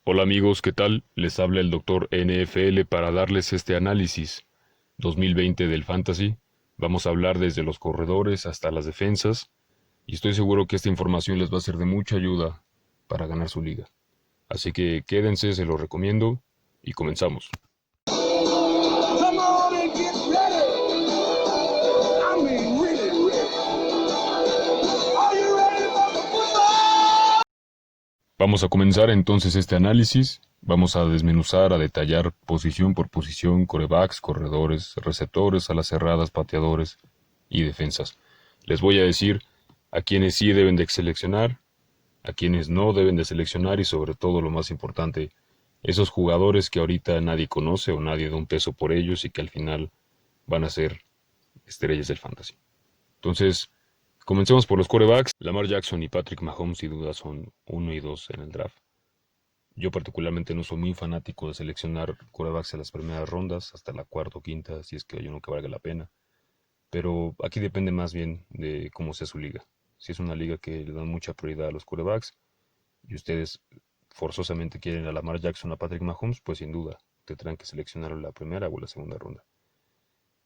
Hola amigos, ¿qué tal? Les habla el doctor NFL para darles este análisis 2020 del Fantasy. Vamos a hablar desde los corredores hasta las defensas y estoy seguro que esta información les va a ser de mucha ayuda para ganar su liga. Así que quédense, se los recomiendo y comenzamos. Come on and get ready. I mean, really ready. Are you ready for the football? Vamos a comenzar entonces este análisis. Vamos a desmenuzar, a detallar posición por posición, corebacks, corredores, receptores, alas cerradas, pateadores y defensas. Les voy a decir a quienes sí deben de seleccionar, a quienes no deben de seleccionar y sobre todo lo más importante, esos jugadores que ahorita nadie conoce o nadie da un peso por ellos y que al final van a ser estrellas del fantasy. Entonces, comencemos por los quarterbacks. Lamar Jackson y Patrick Mahomes sin duda son uno y 2 en el draft. Yo particularmente no soy muy fanático de seleccionar quarterbacks en las primeras rondas, hasta la cuarta o quinta, si es que hay uno que valga la pena. Pero aquí depende más bien de cómo sea su liga. Si es una liga que le dan mucha prioridad a los quarterbacks y ustedes forzosamente quieren a Lamar Jackson o a Patrick Mahomes, pues sin duda tendrán que seleccionar en la primera o la segunda ronda.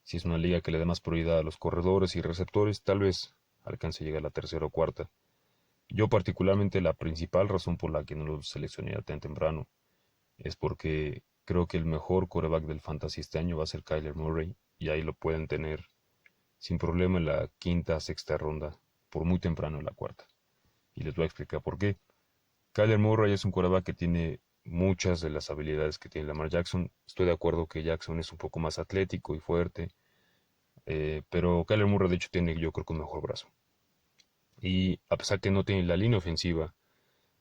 Si es una liga que le da más prioridad a los corredores y receptores, tal vez alcance a llegar a la tercera o cuarta. Yo particularmente la principal razón por la que no lo seleccioné tan temprano es porque creo que el mejor quarterback del fantasy este año va a ser Kyler Murray y ahí lo pueden tener sin problema en la quinta, sexta ronda, por muy temprano en la cuarta. Y les voy a explicar por qué. Kyler Murray es un quarterback que tiene muchas de las habilidades que tiene Lamar Jackson. Estoy de acuerdo que Jackson es un poco más atlético y fuerte, pero Kyler Murray de hecho tiene yo creo que un mejor brazo. Y a pesar que no tiene la línea ofensiva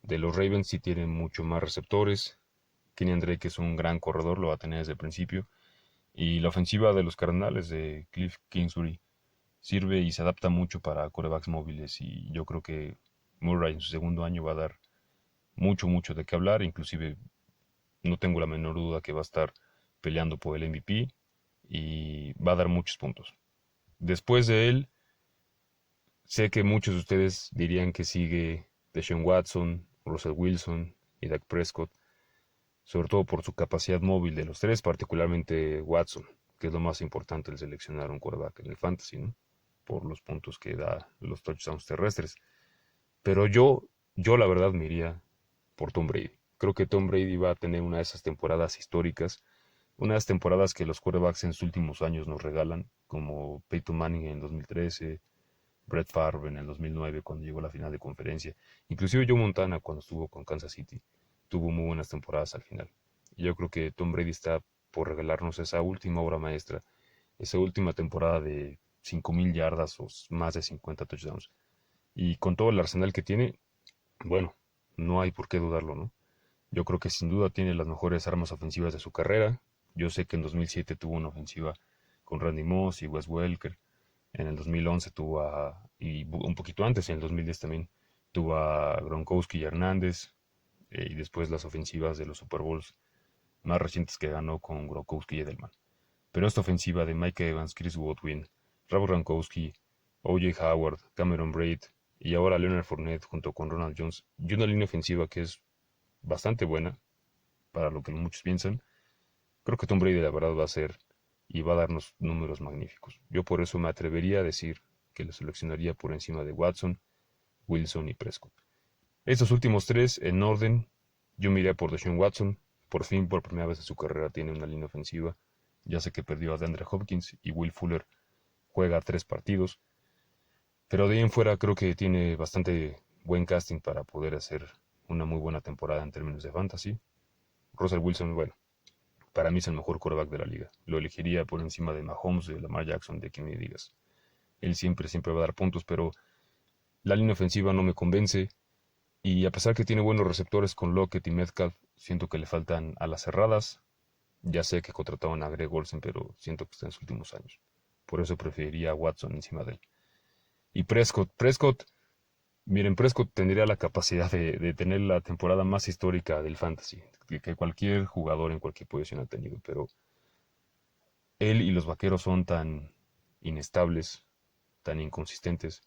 de los Ravens, sí tiene mucho más receptores. Kenyan Drake es un gran corredor, lo va a tener desde el principio. Y la ofensiva de los Cardenales de Cliff Kingsbury sirve y se adapta mucho para corebacks móviles. Y yo creo que Murray en su segundo año va a dar mucho de qué hablar. Inclusive no tengo la menor duda que va a estar peleando por el MVP y va a dar muchos puntos. Después de él, sé que muchos de ustedes dirían que sigue Deshaun Watson, Russell Wilson y Dak Prescott, sobre todo por su capacidad móvil de los tres, particularmente Watson, que es lo más importante el seleccionar un quarterback en el fantasy, ¿no? Por los puntos que da los touchdowns terrestres. Pero yo la verdad me iría por Tom Brady. Creo que Tom Brady va a tener una de esas temporadas históricas, una de esas temporadas que los quarterbacks en sus últimos años nos regalan, como Peyton Manning en 2013, Brett Favre en el 2009 cuando llegó a la final de conferencia, inclusive Joe Montana cuando estuvo con Kansas City, tuvo muy buenas temporadas al final. Y yo creo que Tom Brady está por regalarnos esa última obra maestra, esa última temporada de 5,000 yardas o más de 50 touchdowns. Y con todo el arsenal que tiene, bueno, no hay por qué dudarlo, ¿no? Yo creo que sin duda tiene las mejores armas ofensivas de su carrera. Yo sé que en 2007 tuvo una ofensiva con Randy Moss y Wes Welker. En el 2011 tuvo y un poquito antes, en el 2010 también, tuvo a Gronkowski y Hernández. Y después las ofensivas de los Super Bowls más recientes que ganó con Gronkowski y Edelman. Pero esta ofensiva de Mike Evans, Chris Godwin, Rob Gronkowski, O.J. Howard, Cameron Braid y ahora Leonard Fournette junto con Ronald Jones, y una línea ofensiva que es bastante buena para lo que muchos piensan, creo que Tom Brady la verdad va a ser y va a darnos números magníficos. Yo por eso me atrevería a decir que lo seleccionaría por encima de Watson, Wilson y Prescott. Estos últimos tres, en orden, yo me iría por Deshaun Watson. Por fin, por primera vez en su carrera, tiene una línea ofensiva. Ya sé que perdió a DeAndre Hopkins y Will Fuller juega 3 partidos. Pero de ahí en fuera creo que tiene bastante buen casting para poder hacer una muy buena temporada en términos de fantasy. Russell Wilson, bueno, para mí es el mejor quarterback de la liga. Lo elegiría por encima de Mahomes, de Lamar Jackson, de quien me digas. Él siempre va a dar puntos, pero la línea ofensiva no me convence. Y a pesar que tiene buenos receptores con Lockett y Metcalf, siento que le faltan alas cerradas. Ya sé que contrataron a Greg Olsen, pero siento que está en sus últimos años. Por eso preferiría a Watson encima de él. Y Prescott, miren, Prescott tendría la capacidad de tener la temporada más histórica del fantasy, que cualquier jugador en cualquier posición ha tenido, pero él y los vaqueros son tan inestables, tan inconsistentes,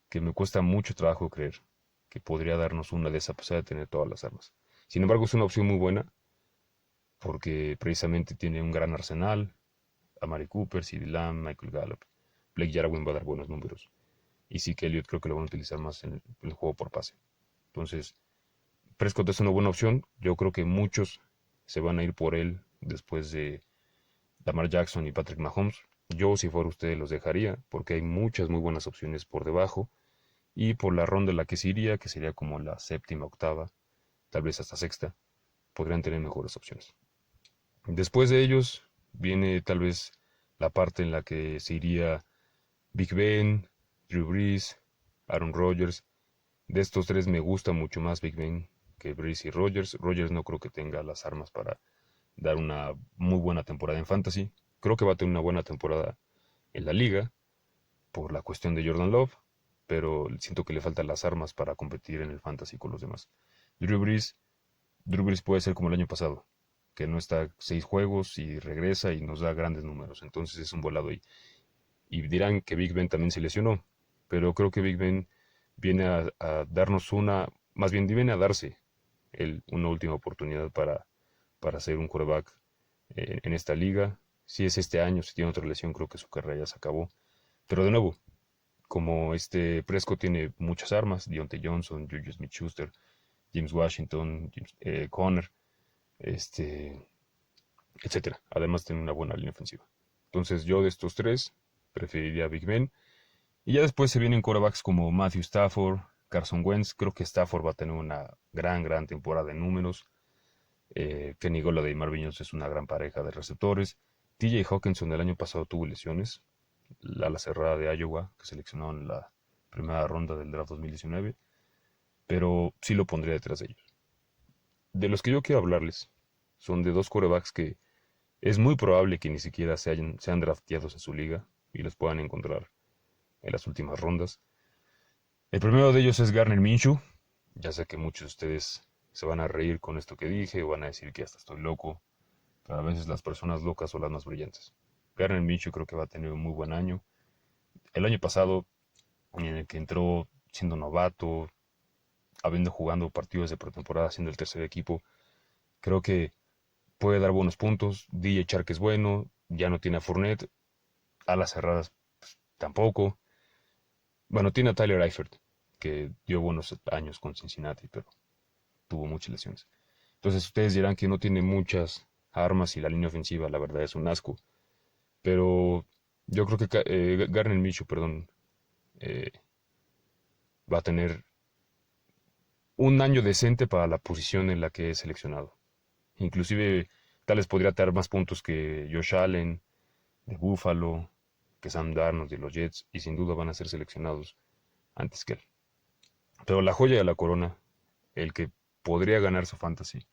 que me cuesta mucho trabajo creer que podría darnos una de esas a pesar de tener todas las armas. Sin embargo, es una opción muy buena porque precisamente tiene un gran arsenal. Amari Cooper, CeeDee Lamb, Michael Gallup. Blake Jarwin va a dar buenos números. Y sí que Elliott creo que lo van a utilizar más en el juego por pase. Entonces, Prescott es una buena opción. Yo creo que muchos se van a ir por él después de Lamar Jackson y Patrick Mahomes. Yo, si fuera usted, los dejaría porque hay muchas muy buenas opciones por debajo. Y por la ronda en la que se iría, que sería como la séptima, octava, tal vez hasta sexta, podrían tener mejores opciones. Después de ellos viene tal vez la parte en la que se iría Big Ben, Drew Brees, Aaron Rodgers. De estos tres me gusta mucho más Big Ben que Brees y Rodgers. Rodgers no creo que tenga las armas para dar una muy buena temporada en Fantasy. Creo que va a tener una buena temporada en la liga por la cuestión de Jordan Love, pero siento que le faltan las armas para competir en el Fantasy con los demás. Drew Brees, Drew Brees puede ser como el año pasado, que no está 6 juegos y regresa y nos da grandes números. Entonces es un volado ahí. Y dirán que Big Ben también se lesionó, pero creo que Big Ben viene a darnos una, más bien viene a darse una última oportunidad para ser un quarterback en esta liga. Si es este año, si tiene otra lesión, creo que su carrera ya se acabó. Pero de nuevo, como este Prescott tiene muchas armas, Deontay Johnson, Juju Smith-Schuster, James Washington, Conner, este, etcétera. Además tiene una buena línea ofensiva. Entonces yo de estos tres preferiría a Big Ben. Y ya después se vienen quarterbacks como Matthew Stafford, Carson Wentz. Creo que Stafford va a tener una gran temporada en números. Kenny Golladay y Marvin Jones es una gran pareja de receptores. TJ Hawkinson el año pasado tuvo lesiones. La ala cerrada de Iowa, que seleccionó en la primera ronda del draft 2019. Pero sí lo pondría detrás de ellos. De los que yo quiero hablarles son de dos quarterbacks que es muy probable que ni siquiera sean drafteados en su liga y los puedan encontrar en las últimas rondas. El primero de ellos es Garner Minshew. Ya sé que muchos de ustedes se van a reír con esto que dije o van a decir que hasta estoy loco, pero a veces las personas locas son las más brillantes. Garner Minshew creo que va a tener un muy buen año. El año pasado, en el que entró siendo novato, habiendo jugado partidos de pretemporada siendo el tercer equipo, creo que puede dar buenos puntos. DJ Chark es bueno, ya no tiene a Fournette, alas cerradas tampoco. Bueno, tiene a Tyler Eifert, que dio buenos años con Cincinnati, pero tuvo muchas lesiones. Entonces ustedes dirán que no tiene muchas armas y la línea ofensiva, la verdad es un asco. Pero yo creo que Garner Minshew, perdón, eh, va a tener un año decente para la posición en la que es seleccionado. Inclusive tal vez podría tener más puntos que Josh Allen, de Buffalo, que Sam Darnold de los Jets, y sin duda van a ser seleccionados antes que él. Pero la joya de la corona, el que podría ganar su fantasy,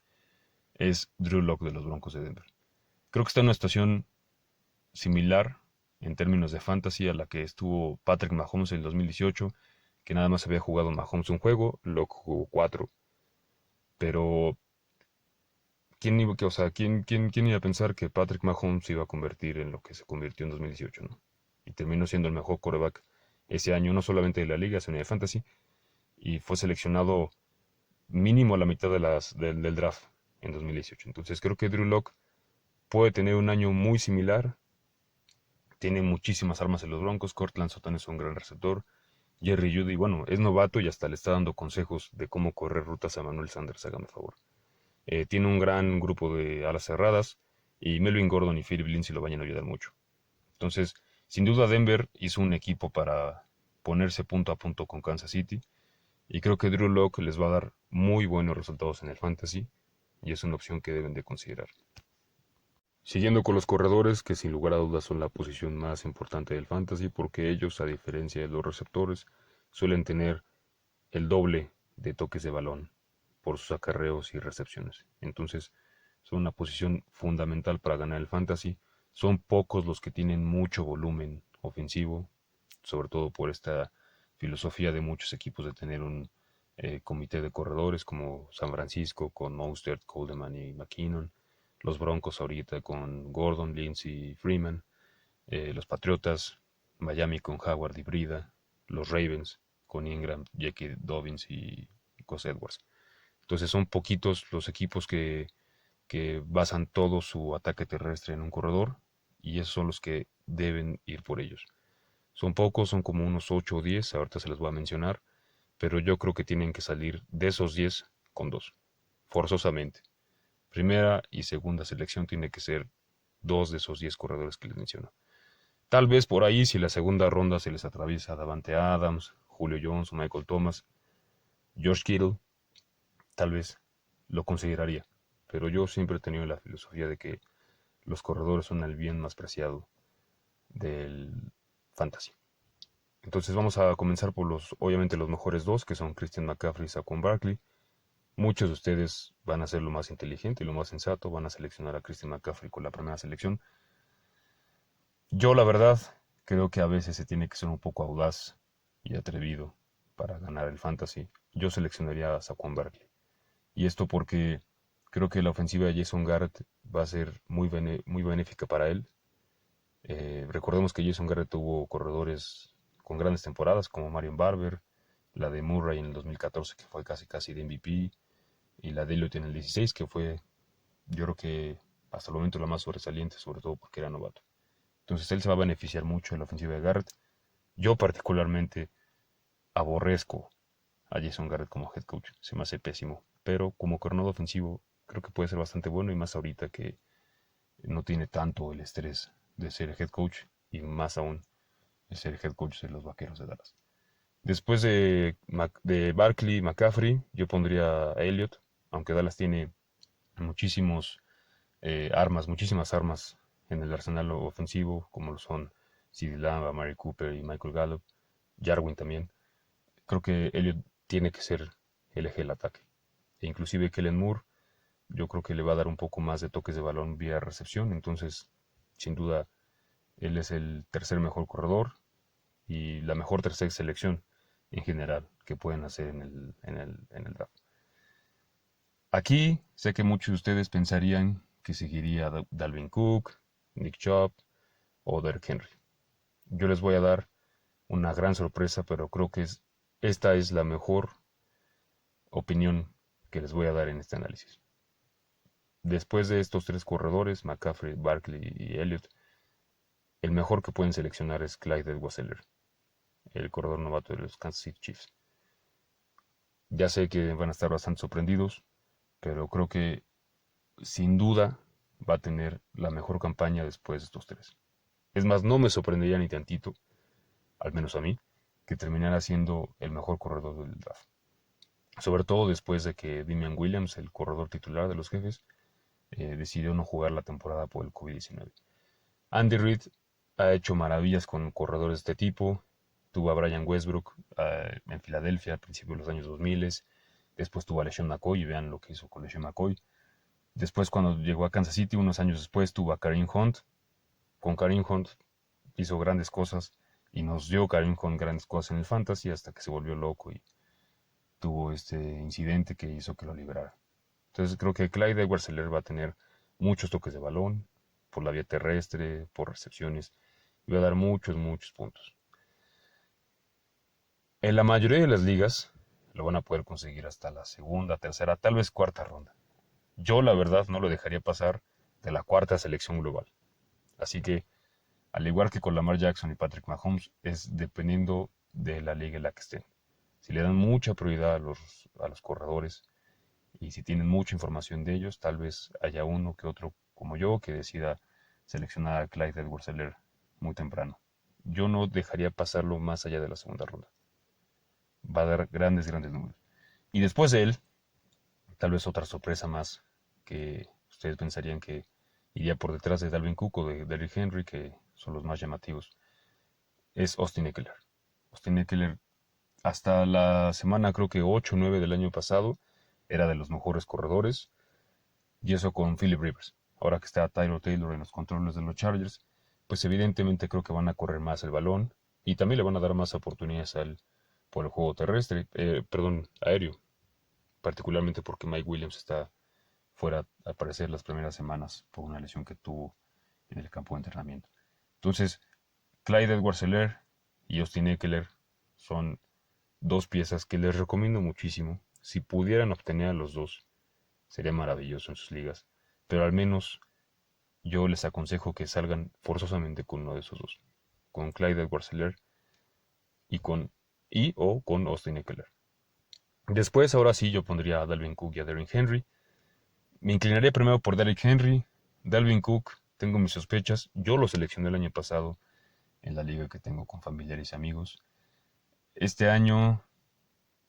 es Drew Lock de los Broncos de Denver. Creo que está en una situación similar en términos de fantasy a la que estuvo Patrick Mahomes en el 2018, que nada más había jugado Mahomes un juego, Lock jugó 4. Pero ¿quién iba a pensar que Patrick Mahomes se iba a convertir en lo que se convirtió en 2018, ¿no? Y terminó siendo el mejor quarterback ese año, no solamente de la liga, sino de fantasy, y fue seleccionado mínimo a la mitad del draft en 2018. Entonces creo que Drew Lock puede tener un año muy similar. Tiene muchísimas armas en los Broncos. Cortland Sutton es un gran receptor. Jerry Jeudy, bueno, es novato y hasta le está dando consejos de cómo correr rutas a Manuel Sanders, hágame favor. Tiene un gran grupo de alas cerradas y Melvin Gordon y Philip Lindsay lo vayan a ayudar mucho. Entonces, sin duda Denver hizo un equipo para ponerse punto a punto con Kansas City y creo que Drew Lock les va a dar muy buenos resultados en el fantasy y es una opción que deben de considerar. Siguiendo con los corredores, que sin lugar a dudas son la posición más importante del fantasy, porque ellos, a diferencia de los receptores, suelen tener el doble de toques de balón por sus acarreos y recepciones. Entonces, son una posición fundamental para ganar el fantasy. Son pocos los que tienen mucho volumen ofensivo, sobre todo por esta filosofía de muchos equipos de tener un comité de corredores como San Francisco con Mostert, Coleman y McKinnon, los Broncos ahorita con Gordon, Lindsey y Freeman, los Patriotas, Miami con Howard y Brida, los Ravens con Ingram, Jackie Dobbins y Gus Edwards. Entonces son poquitos los equipos que basan todo su ataque terrestre en un corredor y esos son los que deben ir por ellos. Son pocos, son como unos 8 o 10, ahorita se les voy a mencionar, pero yo creo que tienen que salir de esos 10 con dos, forzosamente. Primera y segunda selección tiene que ser dos de esos 10 corredores que les menciono. Tal vez por ahí, si la segunda ronda se les atraviesa Davante Adams, Julio Jones o Michael Thomas, George Kittle, tal vez lo consideraría. Pero yo siempre he tenido la filosofía de que los corredores son el bien más preciado del fantasy. Entonces vamos a comenzar por obviamente los mejores dos, que son Christian McCaffrey y Saquon Barkley. Muchos de ustedes van a ser lo más inteligente y lo más sensato, van a seleccionar a Christian McCaffrey con la primera selección. Yo la verdad creo que a veces se tiene que ser un poco audaz y atrevido para ganar el fantasy. Yo seleccionaría a Saquon Barkley. Y esto porque creo que la ofensiva de Jason Garrett va a ser muy benéfica para él. Recordemos que Jason Garrett tuvo corredores con grandes temporadas como Marion Barber, la de Murray en el 2014 que fue casi de MVP y la de Elliott en el 16 que fue yo creo que hasta el momento la más sobresaliente, sobre todo porque era novato. Entonces él se va a beneficiar mucho de la ofensiva de Garrett. Yo particularmente aborrezco a Jason Garrett como head coach, se me hace pésimo, pero como coordinador ofensivo creo que puede ser bastante bueno y más ahorita que no tiene tanto el estrés de ser head coach y más aún de ser head coach de los Vaqueros de Dallas. Después de Barkley y McCaffrey, yo pondría a Elliott, aunque Dallas tiene muchísimas armas en el arsenal ofensivo, como lo son CeeDee Lamb, Mary Cooper y Michael Gallup, Jarwin también. Creo que Elliott tiene que ser el eje del ataque. E inclusive Kellen Moore, yo creo que le va a dar un poco más de toques de balón vía recepción, entonces sin duda él es el tercer mejor corredor y la mejor tercera selección en general que pueden hacer en el draft. Aquí sé que muchos de ustedes pensarían que seguiría Dalvin Cook, Nick Chubb o Derrick Henry. Yo les voy a dar una gran sorpresa, pero creo que esta es la mejor opinión que les voy a dar en este análisis. Después de estos tres corredores, McCaffrey, Barkley y Elliott, el mejor que pueden seleccionar es Clyde Edwards-Helaire, el corredor novato de los Kansas City Chiefs. Ya sé que van a estar bastante sorprendidos, pero creo que sin duda va a tener la mejor campaña después de estos tres. Es más, no me sorprendería ni tantito, al menos a mí, que terminara siendo el mejor corredor del draft. Sobre todo después de que Damian Williams, el corredor titular de los Jefes, decidió no jugar la temporada por el COVID-19. Andy Reid ha hecho maravillas con corredores de este tipo. Tuvo a Brian Westbrook en Filadelfia al principio de los años 2000. Después tuvo a LeSean McCoy y vean lo que hizo con LeSean McCoy. Después cuando llegó a Kansas City, unos años después, tuvo a Kareem Hunt. Con Kareem Hunt hizo grandes cosas y nos dio Kareem Hunt grandes cosas en el fantasy hasta que se volvió loco y tuvo este incidente que hizo que lo liberara. Entonces creo que Clyde Edwards-Helaire va a tener muchos toques de balón por la vía terrestre, por recepciones y va a dar muchos puntos. En la mayoría de las ligas lo van a poder conseguir hasta la segunda, tercera, tal vez cuarta ronda. Yo la verdad no lo dejaría pasar de la cuarta selección global. Así que, al igual que con Lamar Jackson y Patrick Mahomes, es dependiendo de la liga en la que estén. Si le dan mucha prioridad a los corredores y si tienen mucha información de ellos, tal vez haya uno que otro como yo que decida seleccionar a Clyde Edwards-Helaire muy temprano. Yo no dejaría pasarlo más allá de la segunda ronda. Va a dar grandes números. Y después de él, tal vez otra sorpresa más que ustedes pensarían que iría por detrás de Dalvin Cook o de Derrick Henry, que son los más llamativos, es Austin Ekeler. Austin Ekeler hasta la semana creo que 8 o 9 del año pasado era de los mejores corredores, y eso con Philip Rivers. Ahora que está Tyrod Taylor en los controles de los Chargers, pues evidentemente creo que van a correr más el balón y también le van a dar más oportunidades a él por el juego terrestre, aéreo, particularmente porque Mike Williams está fuera al parecer las primeras semanas por una lesión que tuvo en el campo de entrenamiento. Entonces, Clyde Edwards-Helaire y Austin Ekeler son dos piezas que les recomiendo muchísimo. Si pudieran obtener a los dos, sería maravilloso en sus ligas. Pero al menos yo les aconsejo que salgan forzosamente con uno de esos dos. Con Clyde Edwards-Helaire o con Austin Ekeler. Después, ahora sí, yo pondría a Dalvin Cook y a Derrick Henry. Me inclinaría primero por Derrick Henry. Dalvin Cook, tengo mis sospechas. Yo lo seleccioné el año pasado en la liga que tengo con familiares y amigos. Este año,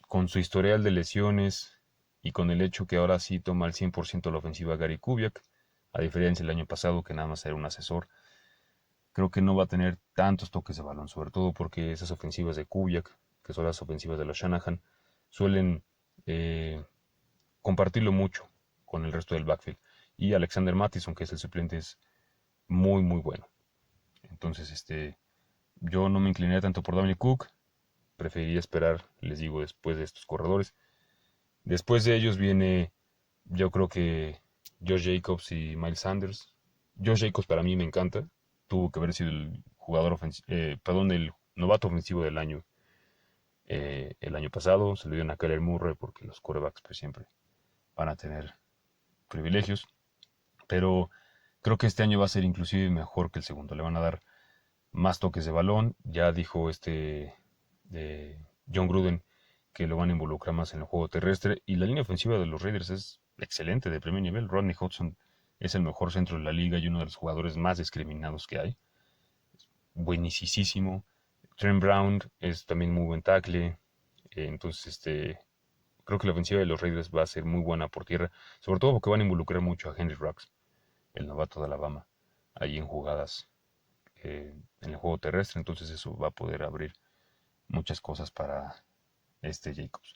con su historial de lesiones y con el hecho que ahora sí toma al 100% la ofensiva Gary Kubiak, a diferencia del año pasado que nada más era un asesor, creo que no va a tener tantos toques de balón, sobre todo porque esas ofensivas de Kubiak, que son las ofensivas de los Shanahan, suelen compartirlo mucho con el resto del backfield. Y Alexander Mattison, que es el suplente, es muy, muy bueno. Entonces, yo no me inclinaría tanto por Dalvin Cook, preferiría esperar, les digo, después de estos corredores. Después de ellos viene, yo creo que Josh Jacobs y Miles Sanders. Josh Jacobs para mí me encanta. Tuvo que haber sido el el novato ofensivo del año el año pasado. Se lo dieron a Kyler Murray porque los quarterbacks pues siempre van a tener privilegios. Pero creo que este año va a ser inclusive mejor que el segundo. Le van a dar más toques de balón. Ya dijo John Gruden que lo van a involucrar más en el juego terrestre. Y la línea ofensiva de los Raiders es excelente, de primer nivel. Rodney Hudson es el mejor centro de la liga y uno de los jugadores más discriminados que hay. Buenísimo. Trent Brown es también muy buen tackle. Entonces, creo que la ofensiva de los Raiders va a ser muy buena por tierra. Sobre todo porque van a involucrar mucho a Henry Ruggs, el novato de Alabama, ahí en jugadas en el juego terrestre. Entonces eso va a poder abrir muchas cosas para Jacobs.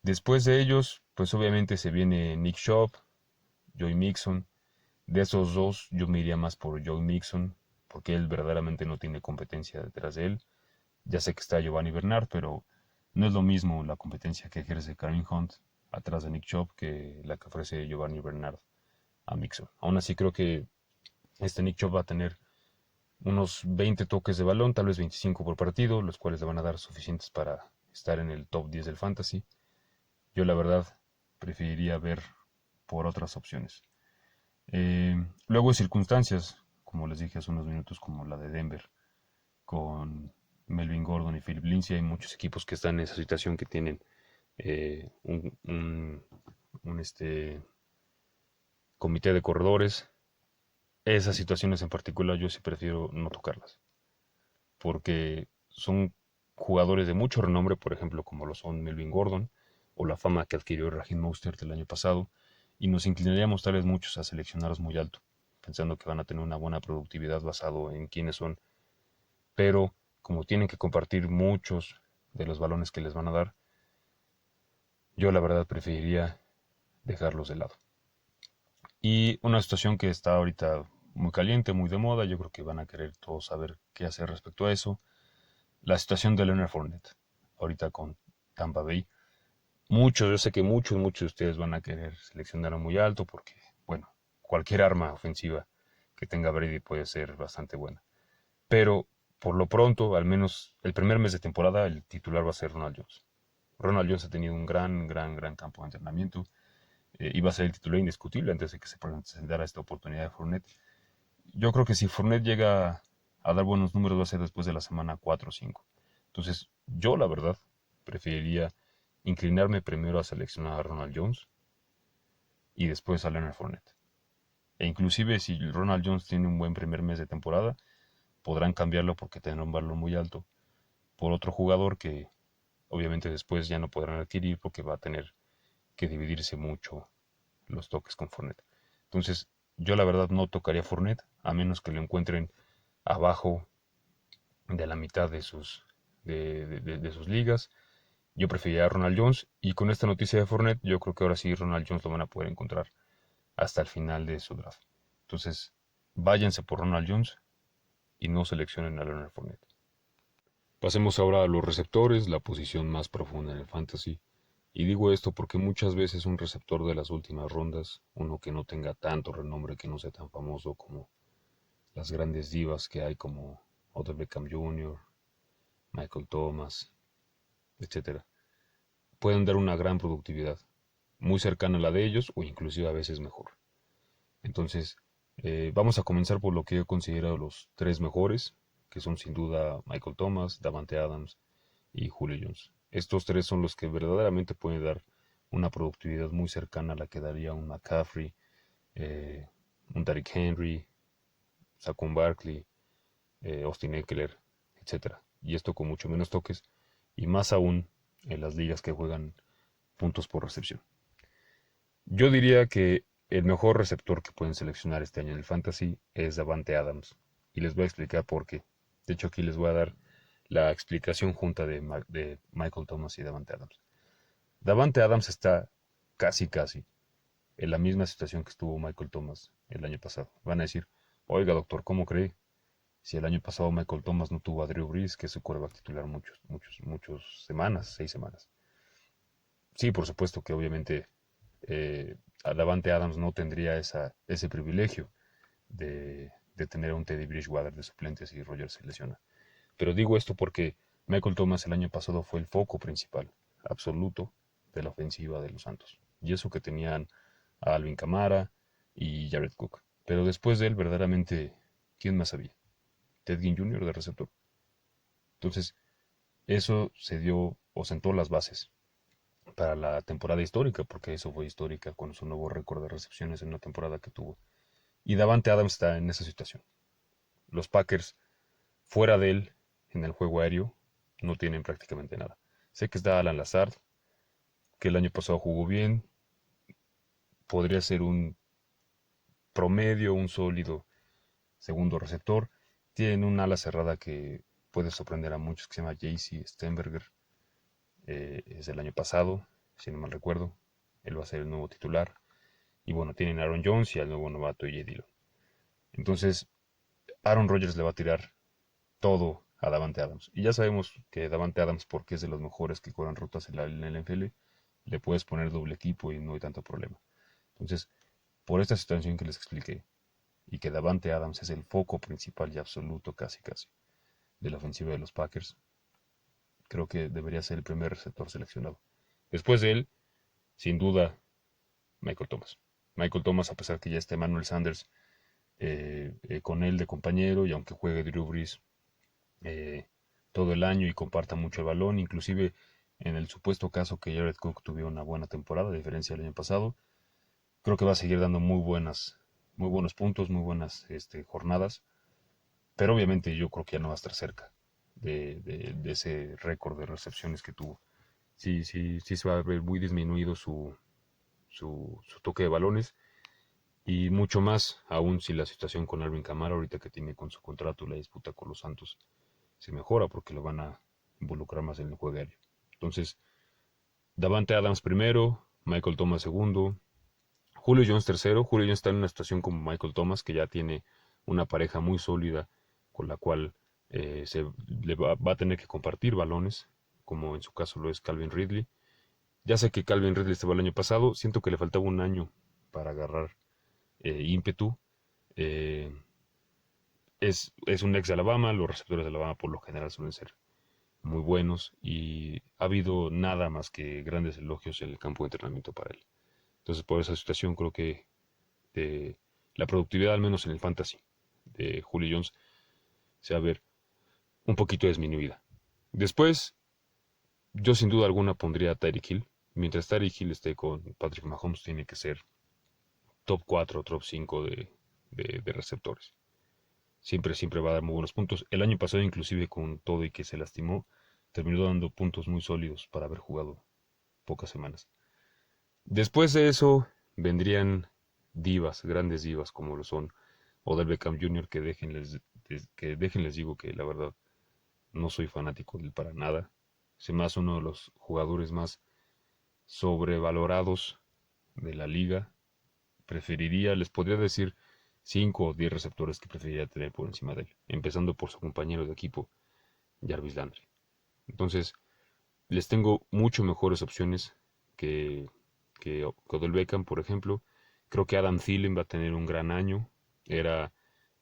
Después de ellos, pues obviamente se viene Nick Chubb, Joe Mixon. De esos dos, yo me iría más por Joe Mixon, porque él verdaderamente no tiene competencia detrás de él. Ya sé que está Giovanni Bernard, pero no es lo mismo la competencia que ejerce Kareem Hunt atrás de Nick Chubb que la que ofrece Giovanni Bernard a Mixon. Aún así creo que Nick Chubb va a tener unos 20 toques de balón, tal vez 25 por partido, los cuales le van a dar suficientes para estar en el top 10 del fantasy. Yo la verdad preferiría ver por otras opciones. Luego circunstancias, como les dije hace unos minutos, como la de Denver, con Melvin Gordon y Philip Lindsay, hay muchos equipos que están en esa situación que tienen un comité de corredores. Esas situaciones en particular yo sí prefiero no tocarlas, porque son jugadores de mucho renombre, por ejemplo, como lo son Melvin Gordon o la fama que adquirió Raheem Mostert el año pasado, y nos inclinaríamos tal vez muchos a seleccionarlos muy alto, pensando que van a tener una buena productividad basado en quiénes son, pero como tienen que compartir muchos de los balones que les van a dar, yo la verdad preferiría dejarlos de lado. Y una situación que está ahorita muy caliente, muy de moda, yo creo que van a querer todos saber qué hacer respecto a eso, la situación de Leonard Fournette, ahorita con Tampa Bay. Yo sé que muchos de ustedes van a querer seleccionar muy alto porque, bueno, cualquier arma ofensiva que tenga Brady puede ser bastante buena. Pero, por lo pronto, al menos el primer mes de temporada, el titular va a ser Ronald Jones. Ronald Jones ha tenido un gran campo de entrenamiento. Iba a ser el titular indiscutible antes de que se presentara esta oportunidad de Fournette. Yo creo que si Fournette llega a dar buenos números va a ser después de la semana 4 o 5. Entonces, yo la verdad preferiría inclinarme primero a seleccionar a Ronald Jones y después a Leonard Fournette. E inclusive si Ronald Jones tiene un buen primer mes de temporada, podrán cambiarlo porque tendrá un valor muy alto por otro jugador que obviamente después ya no podrán adquirir porque va a tener que dividirse mucho los toques con Fournette. Entonces, yo la verdad no tocaría Fournette a menos que lo encuentren abajo de la mitad de sus ligas. Yo preferiría a Ronald Jones y con esta noticia de Fournette yo creo que ahora sí Ronald Jones lo van a poder encontrar hasta el final de su draft. Entonces, váyanse por Ronald Jones y no seleccionen a Leonard Fournette. Pasemos ahora a los receptores, la posición más profunda en el fantasy. Y digo esto porque muchas veces un receptor de las últimas rondas, uno que no tenga tanto renombre, que no sea tan famoso como las grandes divas que hay como Odell Beckham Jr., Michael Thomas, etcétera, pueden dar una gran productividad, muy cercana a la de ellos o inclusive a veces mejor. Entonces, vamos a comenzar por lo que yo considero los tres mejores, que son sin duda Michael Thomas, Davante Adams y Julio Jones. Estos tres son los que verdaderamente pueden dar una productividad muy cercana a la que daría un McCaffrey, eh, un Derrick Henry, Saquon Barkley, Austin Eckler, etcétera. Y esto con mucho menos toques y más aún en las ligas que juegan puntos por recepción. Yo diría que el mejor receptor que pueden seleccionar este año en el Fantasy es Davante Adams. Y les voy a explicar por qué. De hecho, aquí les voy a dar la explicación junta de Michael Thomas y Davante Adams. Davante Adams está casi en la misma situación que estuvo Michael Thomas el año pasado. Van a decir, oiga doctor, ¿cómo cree? Si el año pasado Michael Thomas no tuvo a Drew Brees, que es su quarterback titular muchas semanas, 6 semanas. Sí, por supuesto que obviamente Davante Adams no tendría ese privilegio de tener a un Teddy Bridgewater de suplente si Rodgers se lesiona. Pero digo esto porque Michael Thomas el año pasado fue el foco principal, absoluto, de la ofensiva de los Santos. Y eso que tenían a Alvin Kamara y Jared Cook. Pero después de él, verdaderamente, ¿quién más había? Ted Ginn Jr. de receptor. Entonces, eso se dio o sentó las bases para la temporada histórica, porque eso fue histórica con su nuevo récord de recepciones en una temporada que tuvo. Y Davante Adams está en esa situación. Los Packers, fuera de él, en el juego aéreo, no tienen prácticamente nada. Sé que está Alan Lazard, que el año pasado jugó bien, podría ser un promedio, un sólido segundo receptor. Tienen un ala cerrada que puede sorprender a muchos, que se llama JC Stenberger. Es del año pasado, si no mal recuerdo. Él va a ser el nuevo titular. Y bueno, tienen a Aaron Jones y al nuevo novato J. Dillon. Entonces, Aaron Rodgers le va a tirar todo a Davante Adams. Y ya sabemos que Davante Adams, porque es de los mejores que corren rutas en la NFL, le puedes poner doble equipo y no hay tanto problema. Entonces, por esta situación que les expliqué, y que Davante Adams es el foco principal y absoluto casi de la ofensiva de los Packers, creo que debería ser el primer receptor seleccionado. Después de él, sin duda, Michael Thomas. Michael Thomas, a pesar que ya está Emmanuel Sanders con él de compañero, y aunque juegue Drew Brees eh, todo el año y comparta mucho el balón, inclusive en el supuesto caso que Jared Cook tuviera una buena temporada, a diferencia del año pasado, creo que va a seguir dando muy buenos puntos, muy buenas jornadas, pero obviamente yo creo que ya no va a estar cerca de ese récord de recepciones que tuvo. Sí se va a ver muy disminuido su toque de balones y mucho más aún si la situación con Alvin Kamara ahorita que tiene con su contrato la disputa con los Santos se mejora porque lo van a involucrar más en el juego aéreo. Entonces, Davante Adams primero, Michael Thomas segundo, Julio Jones tercero. Julio Jones está en una situación como Michael Thomas, que ya tiene una pareja muy sólida con la cual va a tener que compartir balones, como en su caso lo es Calvin Ridley. Ya sé que Calvin Ridley estaba el año pasado, siento que le faltaba un año para agarrar ímpetu. Eh, es un ex de Alabama, los receptores de Alabama por lo general suelen ser muy buenos y ha habido nada más que grandes elogios en el campo de entrenamiento para él. Entonces por esa situación creo que la productividad, al menos en el fantasy, de Julio Jones se va a ver un poquito disminuida. Después, yo sin duda alguna pondría a Tyreek Hill. Mientras Tyreek Hill esté con Patrick Mahomes, tiene que ser top 4 top 5 de receptores. Siempre va a dar muy buenos puntos. El año pasado, inclusive con todo y que se lastimó, terminó dando puntos muy sólidos para haber jugado pocas semanas. Después de eso vendrían divas, grandes divas como lo son Odell Beckham Jr., que déjenles digo que la verdad no soy fanático de él para nada. Se me hace uno de los jugadores más sobrevalorados de la liga. Les podría decir 5 o 10 receptores que preferiría tener por encima de él, empezando por su compañero de equipo, Jarvis Landry. Entonces, les tengo mucho mejores opciones que, que Odell Beckham, por ejemplo. Creo que Adam Thielen va a tener un gran año. Era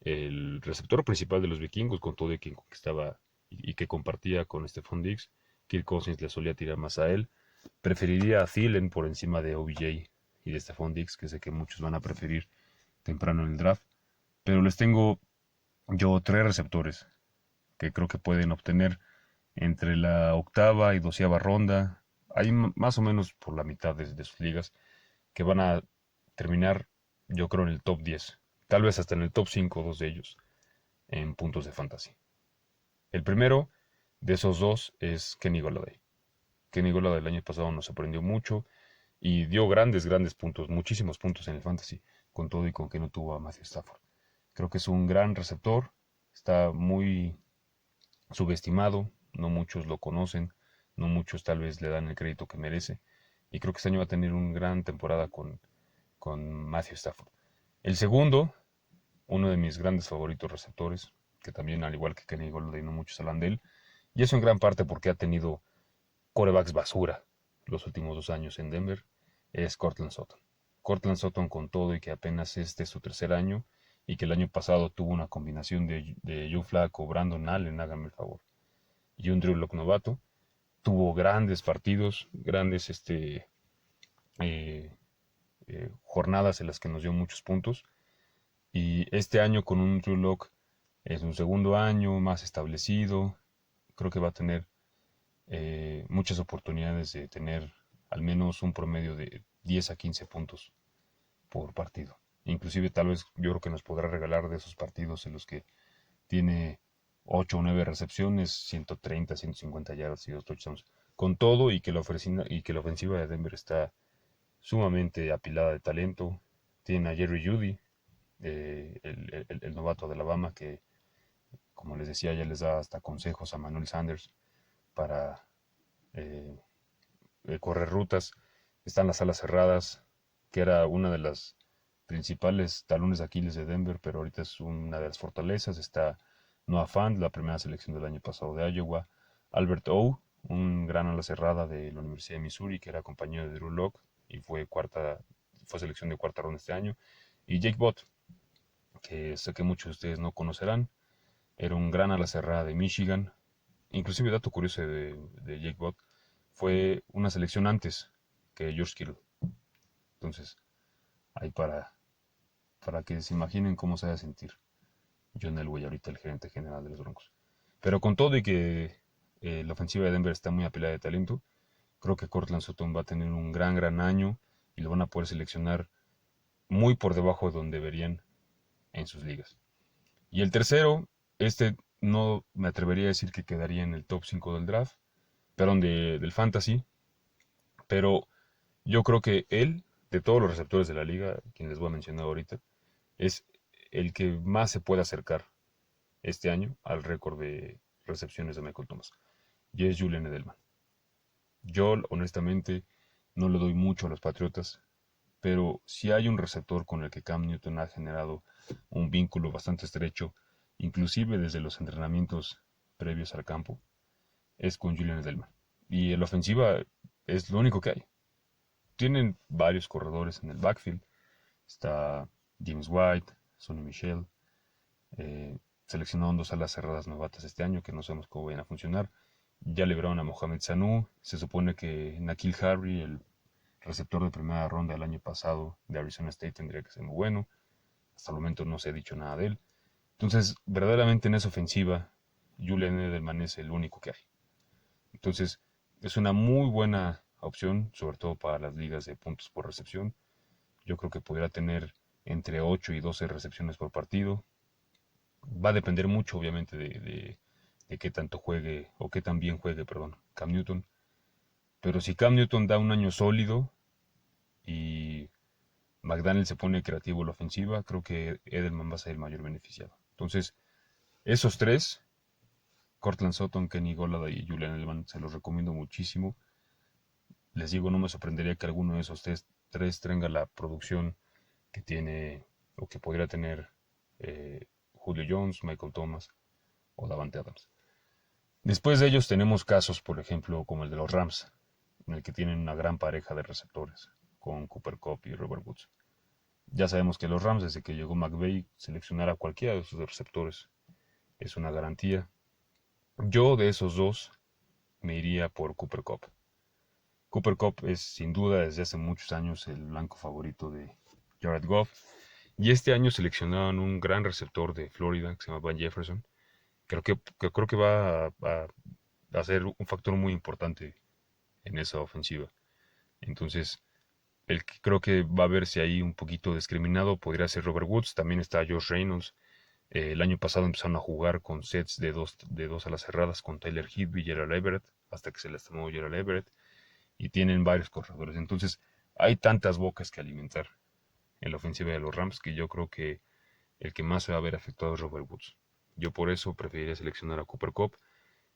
el receptor principal de los vikingos, con todo y que conquistaba y que compartía con Stephon Diggs. Kirk Cousins le solía tirar más a él. Preferiría a Thielen por encima de OBJ y de Stephon Diggs, que sé que muchos van a preferir temprano en el draft. Pero les tengo yo 3 receptores que creo que pueden obtener entre la octava y 12ª ronda. Hay más o menos por la mitad de sus ligas que van a terminar, yo creo, en el top 10. Tal vez hasta en el top 5, dos de ellos, en puntos de fantasy. El primero de esos dos es Kenny Golladay. Kenny Golladay el año pasado nos sorprendió mucho y dio grandes puntos, muchísimos puntos en el fantasy, con todo y con que no tuvo a Matthew Stafford. Creo que es un gran receptor, está muy subestimado, no muchos lo conocen, no muchos tal vez le dan el crédito que merece, y creo que este año va a tener una gran temporada con Matthew Stafford. El segundo, uno de mis grandes favoritos receptores, que también al igual que Kenny Golladay no muchos hablan de él, y eso en gran parte porque ha tenido quarterbacks basura los últimos 2 años en Denver, es Courtland Sutton. Courtland Sutton con todo y que apenas este es su tercer año y que el año pasado tuvo una combinación de Joe Flacco, Brandon Allen, hágame el favor, y un Drew Lock novato, tuvo grandes partidos, grandes eh, jornadas en las que nos dio muchos puntos. Y este año con un Drew Lock es un segundo año más establecido, creo que va a tener muchas oportunidades de tener al menos un promedio de 10 a 15 puntos por partido. Inclusive tal vez yo creo que nos podrá regalar de esos partidos en los que tiene 8 o 9 recepciones, 130, 150 yardas y 2 touchdowns. Con todo y que la ofensiva de Denver está sumamente apilada de talento. Tiene a Jerry Jeudy, el novato de Alabama, que como les decía ya les da hasta consejos a Manuel Sanders para eh, correr rutas. Están las alas cerradas, que era una de las principales talones de Aquiles de Denver, pero ahorita es una de las fortalezas. Está Noah Fant, la primera selección del año pasado de Iowa. Albert O, un gran ala cerrada de la Universidad de Missouri, que era compañero de Drew Lock y fue selección de cuarta ronda este año. Y Jake Bott, que sé que muchos de ustedes no conocerán, era un gran ala cerrada de Michigan. Inclusive, dato curioso de Jake Bott, fue una selección antes que George Kittle. Entonces, ahí para que se imaginen cómo se va a sentir John Elway, ahorita el gerente general de los Broncos. Pero con todo y que la ofensiva de Denver está muy apelada de talento, creo que Courtland Sutton va a tener un gran año y lo van a poder seleccionar muy por debajo de donde deberían en sus ligas. Y el tercero, no me atrevería a decir que quedaría en el top 5 del draft, perdón, del fantasy, pero yo creo que él, de todos los receptores de la liga, quien les voy a mencionar ahorita, es el que más se puede acercar este año al récord de recepciones de Michael Thomas. Y es Julian Edelman. Yo, honestamente, no le doy mucho a los Patriotas, pero si hay un receptor con el que Cam Newton ha generado un vínculo bastante estrecho, inclusive desde los entrenamientos previos al campo, es con Julian Edelman. Y en la ofensiva es lo único que hay. Tienen varios corredores en el backfield. Está James White, Sonny Michel. Seleccionaron 2 alas cerradas novatas este año que no sabemos cómo vayan a funcionar. Ya libraron a Mohamed Sanu. Se supone que N'Keal Harry, el receptor de primera ronda del año pasado de Arizona State, tendría que ser muy bueno. Hasta el momento no se ha dicho nada de él. Entonces, verdaderamente en esa ofensiva, Julian Edelman es el único que hay. Entonces, es una muy buena opción, sobre todo para las ligas de puntos por recepción. Yo creo que podría tener entre 8 y 12 recepciones por partido. Va a depender mucho, obviamente, de qué tanto juegue, o qué tan bien juegue, perdón, Cam Newton. Pero si Cam Newton da un año sólido y McDaniel se pone creativo en la ofensiva, creo que Edelman va a ser el mayor beneficiado. Entonces, esos tres, Courtland Sutton, Kenny Golladay y Julian Edelman, se los recomiendo muchísimo. Les digo, no me sorprendería que alguno de esos tres tenga la producción que tiene o que podría tener Julio Jones, Michael Thomas o Davante Adams. Después de ellos tenemos casos, por ejemplo, como el de los Rams, en el que tienen una gran pareja de receptores, con Cooper Kupp y Robert Woods. Ya sabemos que los Rams, desde que llegó McVay, seleccionar a cualquiera de sus receptores es una garantía. Yo de esos dos me iría por Cooper Kupp. Cooper Kupp es sin duda desde hace muchos años el blanco favorito de Jared Goff. Y este año seleccionaron un gran receptor de Florida que se llama Van Jefferson. Creo que va a ser un factor muy importante en esa ofensiva. Entonces, el que creo que va a verse ahí un poquito discriminado podría ser Robert Woods. También está Josh Reynolds. El año pasado empezaron a jugar con sets de dos a las cerradas con Tyler Higbee y Gerald Everett, hasta que se lastimó Gerald Everett. Y tienen varios corredores. Entonces, hay tantas bocas que alimentar en la ofensiva de los Rams que yo creo que el que más se va a ver afectado es Robert Woods. Yo por eso preferiría seleccionar a Cooper Kupp.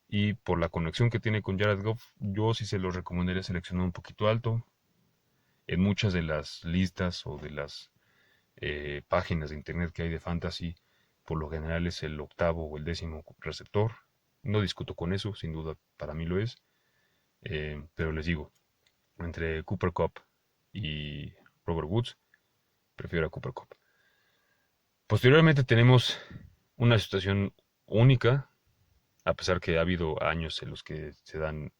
Y por la conexión que tiene con Jared Goff, yo sí se lo recomendaría seleccionar un poquito alto. En muchas de las listas o de las páginas de internet que hay de fantasy, por lo general es el octavo o el décimo receptor. No discuto con eso, sin duda para mí lo es. Pero les digo, entre Cooper Kupp y Robert Woods, prefiero a Cooper Kupp. Posteriormente tenemos una situación única, a pesar que ha habido años en los que se dan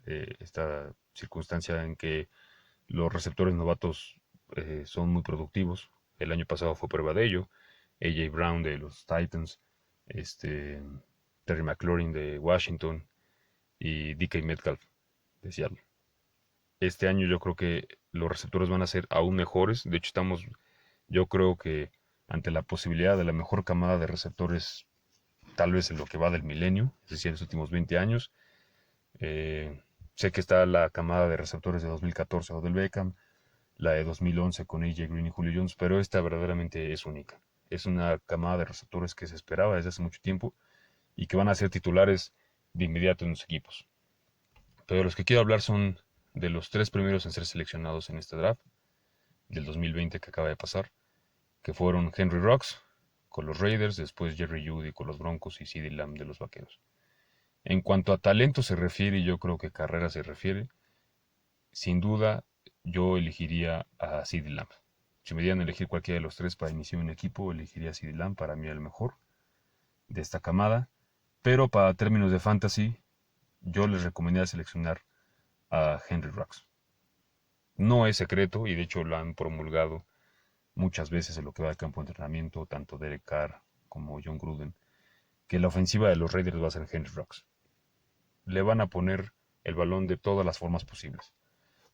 esta circunstancia en que los receptores novatos son muy productivos. El año pasado fue prueba de ello. AJ Brown de los Titans, este, Terry McLaurin de Washington y DK Metcalf de Seattle. Este año yo creo que los receptores van a ser aún mejores. De hecho, yo creo que ante la posibilidad de la mejor camada de receptores, tal vez en lo que va del milenio, es decir, en los últimos 20 años. Sé que está la camada de receptores de 2014 o del Beckham, la de 2011 con AJ Green y Julio Jones, pero esta verdaderamente es única. Es una camada de receptores que se esperaba desde hace mucho tiempo y que van a ser titulares de inmediato en los equipos. Pero los que quiero hablar son de los tres primeros en ser seleccionados en este draft del 2020 que acaba de pasar, que fueron Henry Rocks con los Raiders, después Jerry Jeudy con los Broncos y CeeDee Lamb de los Vaqueros. En cuanto a talento se refiere, y yo creo que carrera se refiere, sin duda yo elegiría a CeeDee Lamb. Si me dieran a elegir cualquiera de los tres para iniciar un equipo, elegiría a CeeDee Lamb, para mí el mejor de esta camada. Pero para términos de fantasy, yo les recomendaría seleccionar a Henry Rocks. No es secreto, y de hecho lo han promulgado muchas veces en lo que va al campo de entrenamiento, tanto Derek Carr como John Gruden, que la ofensiva de los Raiders va a ser Henry Rocks. Le van a poner el balón de todas las formas posibles.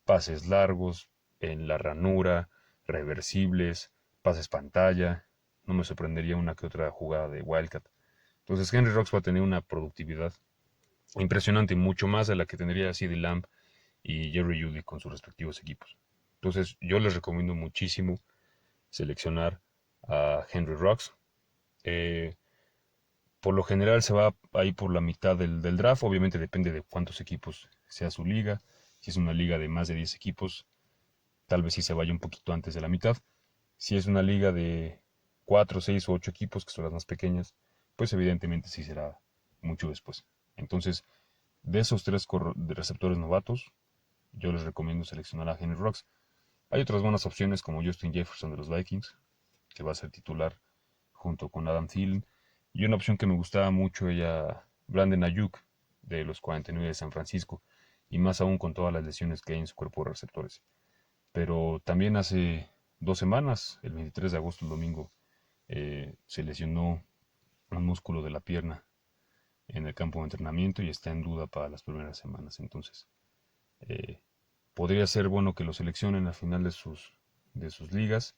Pases largos, en la ranura, reversibles, pases pantalla. No me sorprendería una que otra jugada de Wildcat. Entonces Henry Rocks va a tener una productividad impresionante, mucho más de la que tendría CeeDee Lamb y Jerry Jeudy con sus respectivos equipos. Entonces yo les recomiendo muchísimo seleccionar a Henry Rocks. Eh, por lo general se va ahí por la mitad del draft. Obviamente depende de cuántos equipos sea su liga. Si es una liga de más de 10 equipos, tal vez sí se vaya un poquito antes de la mitad. Si es una liga de 4, 6 o 8 equipos, que son las más pequeñas, pues evidentemente sí será mucho después. Entonces, de esos tres receptores novatos, yo les recomiendo seleccionar a Henry Rocks. Hay otras buenas opciones como Justin Jefferson de los Vikings, que va a ser titular junto con Adam Thielen. Y una opción que me gustaba mucho era Brandon Ayuk de los 49 de San Francisco, y más aún con todas las lesiones que hay en su cuerpo de receptores. Pero también hace 2 semanas, el 23 de agosto, el domingo, se lesionó un músculo de la pierna en el campo de entrenamiento y está en duda para las primeras semanas. Entonces, eh, podría ser bueno que lo seleccionen al final de sus ligas.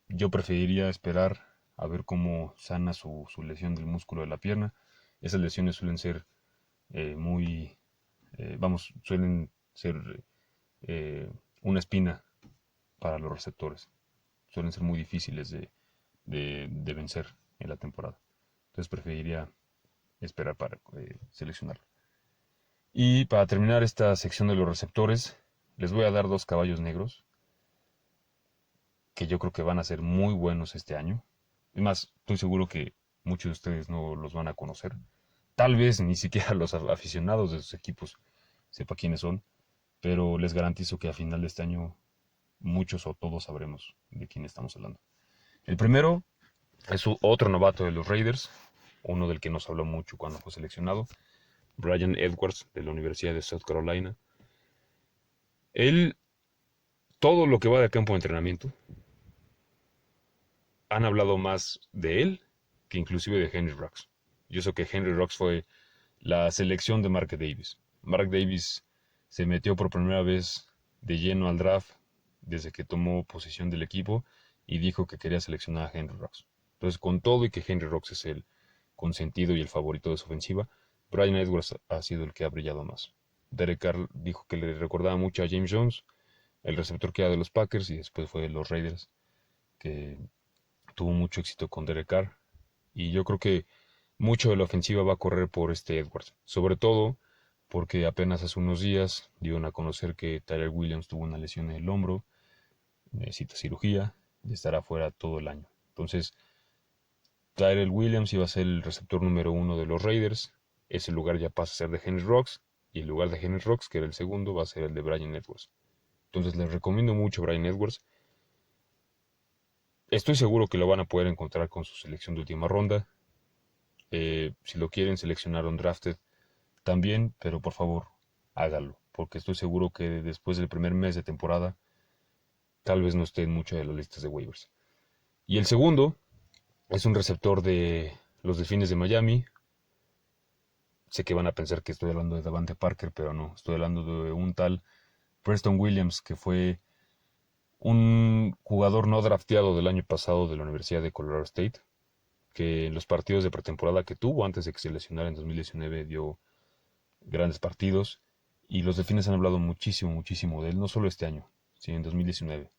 Yo preferiría esperar a ver cómo sana su lesión del músculo de la pierna. Esas lesiones suelen ser suelen ser una espina para los receptores. Suelen ser muy difíciles de vencer en la temporada. Entonces preferiría esperar para seleccionarlo. Y para terminar esta sección de los receptores, les voy a dar dos caballos negros que yo creo que van a ser muy buenos este año. Es más, estoy seguro que muchos de ustedes no los van a conocer. Tal vez ni siquiera los aficionados de sus equipos sepa quiénes son, pero les garantizo que a final de este año muchos o todos sabremos de quién estamos hablando. El primero es otro novato de los Raiders, uno del que nos habló mucho cuando fue seleccionado, Bryan Edwards de la Universidad de South Carolina. Él, todo lo que va de campo de entrenamiento, han hablado más de él que inclusive de Henry Rocks. Yo sé que Henry Rocks fue la selección de Mark Davis. Mark Davis se metió por primera vez de lleno al draft desde que tomó posesión del equipo y dijo que quería seleccionar a Henry Rocks. Entonces, con todo y que Henry Rocks es el consentido y el favorito de su ofensiva, Bryan Edwards ha sido el que ha brillado más. Derek Carr dijo que le recordaba mucho a James Jones, el receptor que era de los Packers y después fue de los Raiders, que tuvo mucho éxito con Derek Carr. Y yo creo que mucho de la ofensiva va a correr por este Edwards. Sobre todo porque apenas hace unos días dieron a conocer que Tyrell Williams tuvo una lesión en el hombro, necesita cirugía y estará fuera todo el año. Entonces, Tyrell Williams iba a ser el receptor número uno de los Raiders. Ese lugar ya pasa a ser de Henry Rocks. Y el lugar de Henry Rocks, que era el segundo, va a ser el de Bryan Edwards. Entonces les recomiendo mucho a Bryan Edwards. Estoy seguro que lo van a poder encontrar con su selección de última ronda. Si lo quieren seleccionar un drafted también, pero por favor, hágalo. Porque estoy seguro que después del primer mes de temporada, tal vez no esté en muchas de las listas de waivers. Y el segundo es un receptor de los Delfines de Miami. Sé que van a pensar que estoy hablando de Davante Parker, pero no. Estoy hablando de un tal Preston Williams, que fue un jugador no drafteado del año pasado de la Universidad de Colorado State, que en los partidos de pretemporada que tuvo antes de que se lesionara en 2019 dio grandes partidos. Y los Delfines han hablado muchísimo, muchísimo de él, no solo este año, sino en 2019.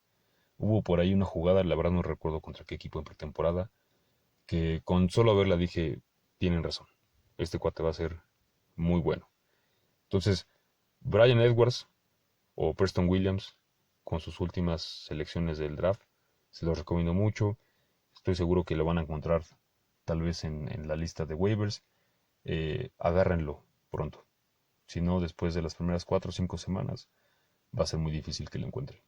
Hubo por ahí una jugada, la verdad no recuerdo contra qué equipo en pretemporada, que con solo verla dije, tienen razón, este cuate va a ser muy bueno. Entonces, Bryan Edwards o Preston Williams, con sus últimas selecciones del draft, se los recomiendo mucho. Estoy seguro que lo van a encontrar tal vez en la lista de waivers. Agárrenlo pronto. Si no, después de las primeras 4 o 5 semanas, va a ser muy difícil que lo encuentren.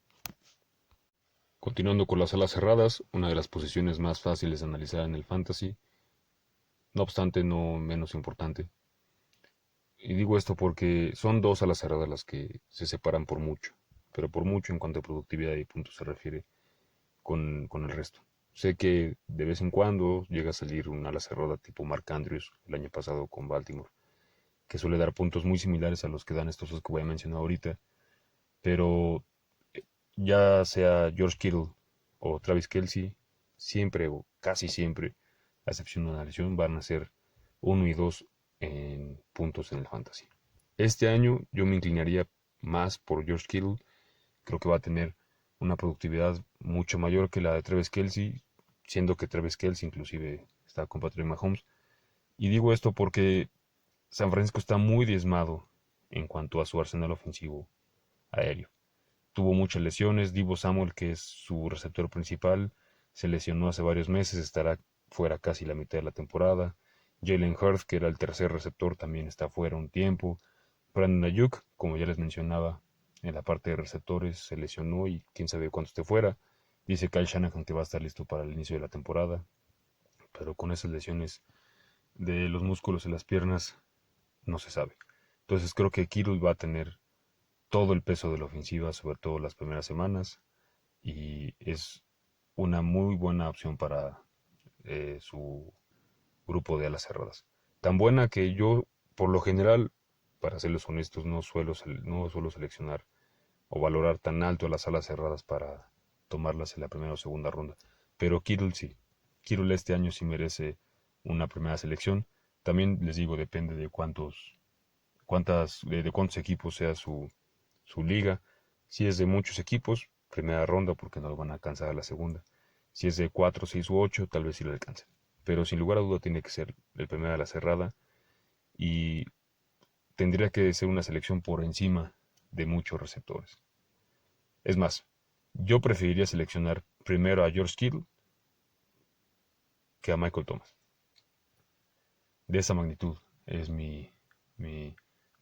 Continuando con las alas cerradas, una de las posiciones más fáciles de analizar en el fantasy, no obstante no menos importante. Y digo esto porque son dos alas cerradas las que se separan por mucho, pero por mucho en cuanto a productividad y puntos se refiere con el resto. Sé que de vez en cuando llega a salir una ala cerrada tipo Mark Andrews el año pasado con Baltimore, que suele dar puntos muy similares a los que dan estos dos que voy a mencionar ahorita, pero ya sea George Kittle o Travis Kelce, siempre o casi siempre, a excepción de una lesión, van a ser 1 y 2 en puntos en el fantasy. Este año yo me inclinaría más por George Kittle. Creo que va a tener una productividad mucho mayor que la de Travis Kelce, siendo que Travis Kelce inclusive está con Patrick Mahomes. Y digo esto porque San Francisco está muy diezmado en cuanto a su arsenal ofensivo aéreo. Tuvo muchas lesiones. Deebo Samuel, que es su receptor principal, se lesionó hace varios meses, estará fuera casi la mitad de la temporada. Jalen Hurts, que era el tercer receptor, también está fuera un tiempo. Brandon Ayuk, como ya les mencionaba, en la parte de receptores se lesionó y quién sabe cuánto esté fuera. Dice Kyle Shanahan que va a estar listo para el inicio de la temporada, pero con esas lesiones de los músculos en las piernas no se sabe. Entonces creo que Kittle va a tener todo el peso de la ofensiva, sobre todo las primeras semanas, y es una muy buena opción para su grupo de alas cerradas. Tan buena que yo, por lo general, para serles honestos, no suelo seleccionar o valorar tan alto a las alas cerradas para tomarlas en la primera o segunda ronda. Pero Kittle sí. Kittle este año sí merece una primera selección. También les digo, depende de de cuántos equipos sea su liga. Si es de muchos equipos, primera ronda porque no lo van a alcanzar a la segunda. Si es de 4, 6 u 8, tal vez sí lo alcancen. Pero sin lugar a duda tiene que ser el primero a la cerrada y tendría que ser una selección por encima de muchos receptores. Es más, yo preferiría seleccionar primero a George Kittle que a Michael Thomas. De esa magnitud es mi, mi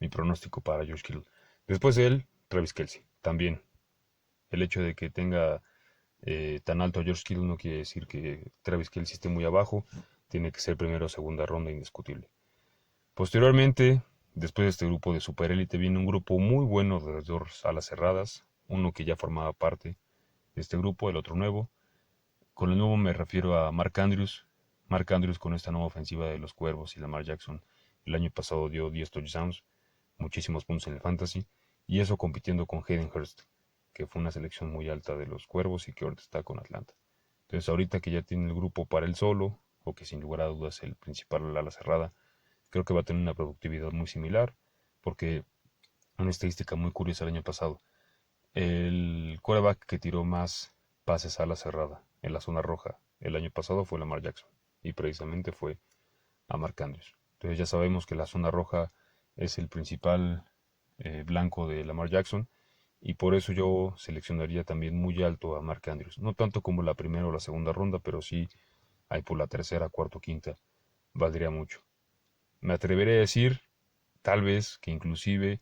pronóstico para George Kittle. Después de él, Travis Kelce. También el hecho de que tenga tan alto a George Kittle no quiere decir que Travis Kelce esté muy abajo. Tiene que ser primero o segunda ronda indiscutible. Posteriormente, Después de este grupo de superélite viene un grupo muy bueno de dos alas cerradas, uno que ya formaba parte de este grupo, el otro nuevo. Con el nuevo me refiero a Mark Andrews. Mark Andrews con esta nueva ofensiva de los Cuervos y Lamar Jackson. El año pasado dio 10 touchdowns, muchísimos puntos en el fantasy, y eso compitiendo con Hayden Hurst, que fue una selección muy alta de los Cuervos y que ahorita está con Atlanta. Entonces ahorita que ya tiene el grupo para él solo, o que sin lugar a dudas es el principal ala cerrada, creo que va a tener una productividad muy similar, porque una estadística muy curiosa el año pasado. El quarterback que tiró más pases a la cerrada en la zona roja el año pasado fue Lamar Jackson, y precisamente fue a Mark Andrews. Entonces ya sabemos que la zona roja es el principal blanco de Lamar Jackson, y por eso yo seleccionaría también muy alto a Mark Andrews. No tanto como la primera o la segunda ronda, pero sí ahí por la tercera, cuarta o quinta valdría mucho. Me atreveré a decir, tal vez, que inclusive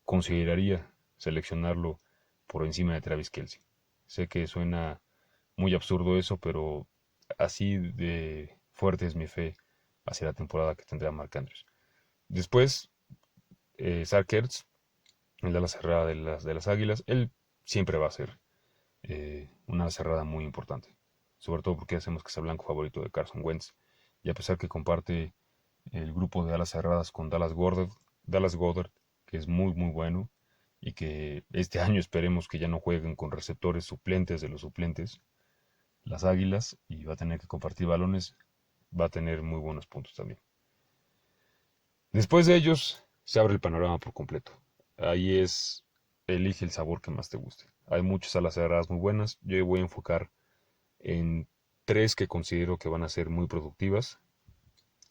consideraría seleccionarlo por encima de Travis Kelce. Sé que suena muy absurdo eso, pero así de fuerte es mi fe hacia la temporada que tendrá Mark Andrews. Después, Zach Ertz, el de la cerrada de las Águilas, él siempre va a ser una cerrada muy importante. Sobre todo porque hacemos que sea blanco favorito de Carson Wentz. Y a pesar que comparte el grupo de alas cerradas con Dallas Goddard, que es muy muy bueno, y que este año esperemos que ya no jueguen con receptores suplentes de los suplentes, las Águilas, y va a tener que compartir balones, va a tener muy buenos puntos también. Después de ellos se abre el panorama por completo. Ahí es, elige el sabor que más te guste. Hay muchas alas cerradas muy buenas. Yo voy a enfocar en tres que considero que van a ser muy productivas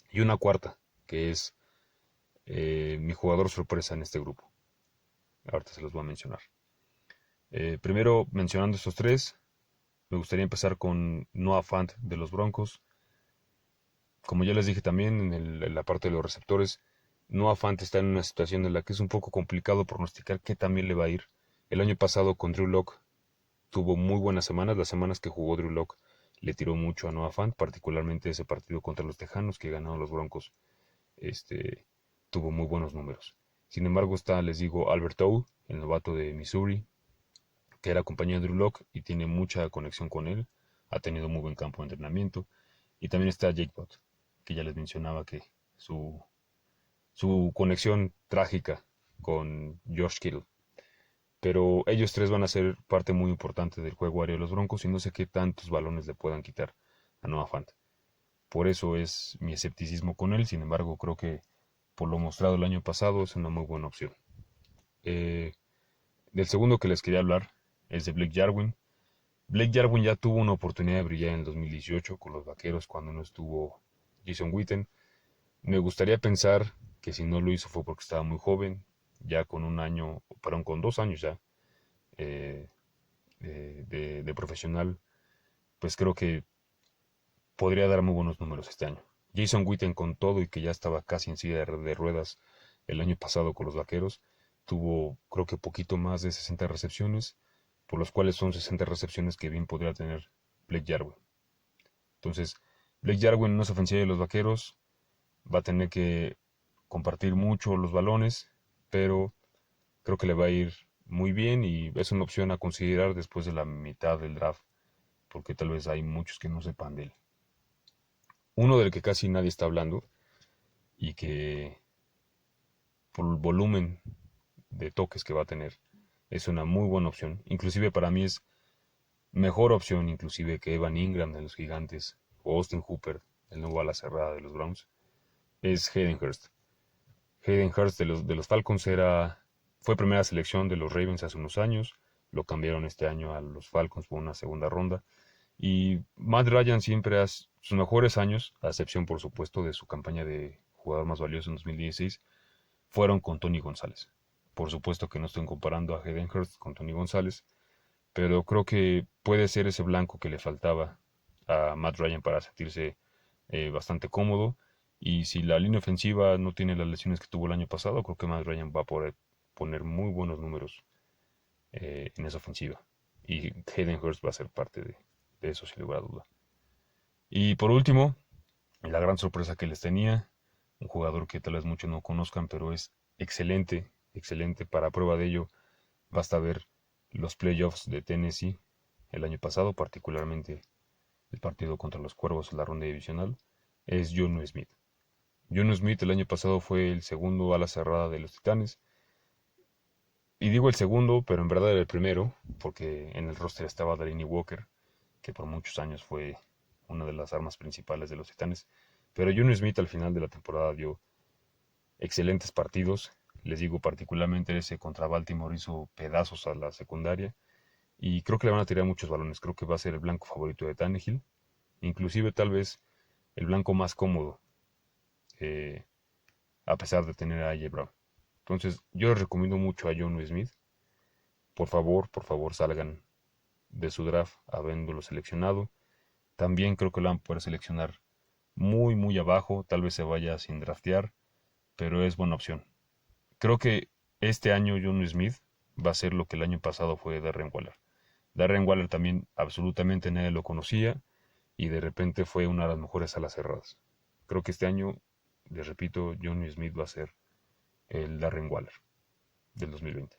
y una cuarta, que es mi jugador sorpresa en este grupo. Ahorita se los voy a mencionar. Primero, mencionando estos tres, me gustaría empezar con Noah Fant de los Broncos. Como ya les dije también en la parte de los receptores, Noah Fant está en una situación en la que es un poco complicado pronosticar qué también le va a ir. El año pasado con Drew Lock tuvo muy buenas semanas. Las semanas que jugó Drew Lock le tiró mucho a Noah Fant, particularmente ese partido contra los Tejanos que ganaron los Broncos. Este, tuvo muy buenos números. Sin embargo está, les digo, Albert O, el novato de Missouri, que era compañero de Drew Lock y tiene mucha conexión con él. Ha tenido muy buen campo de entrenamiento. Y también está Jake Butt, que ya les mencionaba que su, su conexión trágica con Josh Kittle. Pero ellos tres van a ser parte muy importante del juego aéreo de los Broncos y no sé qué tantos balones le puedan quitar a Noah Fant. Por eso es mi escepticismo con él. Sin embargo, creo que por lo mostrado el año pasado es una muy buena opción. Eh, del segundo que les quería hablar es de Blake Jarwin. Blake Jarwin ya tuvo una oportunidad de brillar en el 2018 con los Vaqueros cuando no estuvo Jason Witten. Me gustaría pensar que si no lo hizo fue porque estaba muy joven, ya con un año, perdón, con 2 años ya eh, de profesional, pues creo que podría dar muy buenos números este año. Jason Witten con todo y que ya estaba casi en silla de ruedas el año pasado con los Vaqueros, tuvo creo que poquito más de 60 recepciones, por los cuales son 60 recepciones que bien podría tener Blake Jarwin. Entonces, Blake Jarwin en esa ofensiva de los Vaqueros va a tener que compartir mucho los balones, pero creo que le va a ir muy bien y es una opción a considerar después de la mitad del draft, porque tal vez hay muchos que no sepan de él. Uno del que casi nadie está hablando y que por el volumen de toques que va a tener es una muy buena opción. Inclusive para mí es mejor opción inclusive que Evan Ingram de los Gigantes o Austin Hooper, el nuevo ala cerrada de los Browns, es Hayden Hurst. Hayden Hurst de los Falcons fue primera selección de los Ravens hace unos años. Lo cambiaron este año a los Falcons por una segunda ronda. Y Matt Ryan siempre hace sus mejores años, a excepción por supuesto de su campaña de jugador más valioso en 2016, fueron con Tony González. Por supuesto que no estoy comparando a Hayden Hurst con Tony González, pero creo que puede ser ese blanco que le faltaba a Matt Ryan para sentirse bastante cómodo. Y si la línea ofensiva no tiene las lesiones que tuvo el año pasado, creo que Matt Ryan va a poder poner muy buenos números en esa ofensiva. Y Hayden Hurst va a ser parte de eso, sin lugar a duda. Y por último, la gran sorpresa que les tenía, un jugador que tal vez muchos no conozcan, pero es excelente, excelente. Para prueba de ello, basta ver los playoffs de Tennessee el año pasado, particularmente el partido contra los Cuervos en la ronda divisional, es Jonnu Smith. Jonnu Smith el año pasado fue el segundo ala cerrada de los Titanes. Y digo el segundo, pero en verdad era el primero, porque en el roster estaba Delaney Walker, que por muchos años fue una de las armas principales de los Titanes. Pero Jonnu Smith al final de la temporada dio excelentes partidos. Les digo, particularmente ese contra Baltimore hizo pedazos a la secundaria. Y creo que le van a tirar muchos balones. Creo que va a ser el blanco favorito de Tannehill. Inclusive tal vez el blanco más cómodo, eh, a pesar de tener a AJ Brown. Entonces yo les recomiendo mucho a Jonnu Smith. Por favor, salgan de su draft habiéndolo seleccionado. También creo que lo van a poder seleccionar muy, muy abajo. Tal vez se vaya sin draftear, pero es buena opción. Creo que este año Jonnu Smith va a ser lo que el año pasado fue Darren Waller. Darren Waller también absolutamente nadie lo conocía y de repente fue una de las mejores alas cerradas. Creo que este año, les repito, Jonnu Smith va a ser el Darren Waller del 2020.